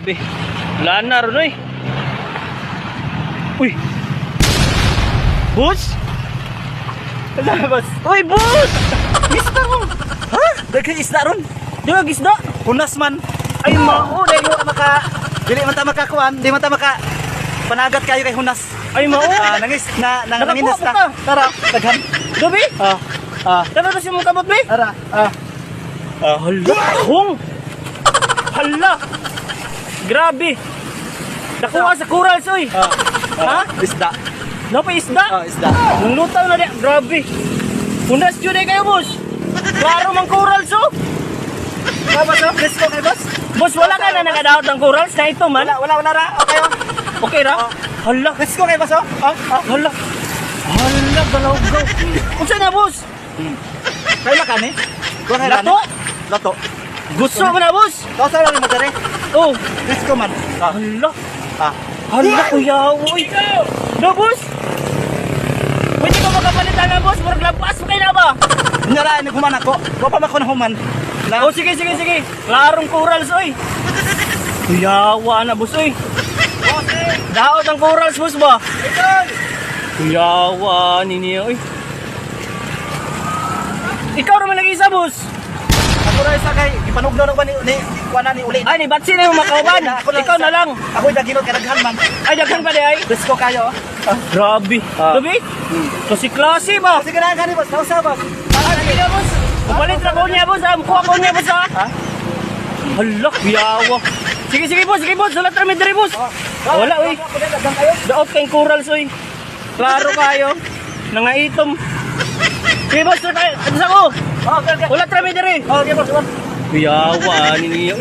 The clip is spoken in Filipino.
Grabe. Wala na ron eh. Uy. Boss? Wala boss. Uy, boss! Isda ko. Ha? Daghay isda ron. Di ba gisda? Hunas man. Ay, mao. Dili mo maka dili man ta makakuan, di man ta maka panagat kayo kay hunas. Ay, mao. Nanginas Nakakuha ta. ka. Tara, daghan. Gabi? Ah. Tara na si mong kabot, be. Tara. Hala, hong. Hala. Grabe. Nakuha sa corals, oy. Ha? Isda. Napay isda? Isda. Nung lutaw na di. Grabe. Hunas yun eh kayo, boss. Klaro mang corals, oh. Boss, let's go kay boss. Boss, wala ka na nakadaot ng corals na ito, man. Wala ra. Okay. Okay ra? Hala. Let's go kay boss. Hala. Hala, galaw-gaw. Kung saan na, boss? Kaya ka ni? Lato? Lato. Gusto mo na, boss? Tapos sa lang mo dere. Oh. Let's go man. Hala. Hala, kuya. Uy. No, boss? Pwede ko makapalitan na, boss. Murag lampas mo kayo na ba? Nyara ni human ako. Wa pa man human. Oh, sige. Larong corals, oy. Kuyawa na, boss, oy. Daot ang corals, boss ba? Kuyawa, nini, oy. Ikaw naman nag-isa, boss. Ako ra isa kay ipanugno ba ni kuana ni uli. Ay, ni Batsi na yung makauban. Ikaw na lang. Ako daginot kay daghan man. Ay, daghan pa di, ay. Let's go kayo. Grabe. Gabi? Klase ba? Sige na gani boss. Nausa boss. Sige na, boss. Upalit na ko niya, boss. Kuha ko niya, boss, ha? Hala, kuyawa. Sige, boss. Sulat kami diri, boss. Wala, uy. Daot kayong corals, uy. Klaro kayo. Nangaitom. Sige, boss. Ito sa ko. Ulat kami diri. Okay boss. Kuyawa, niniyo.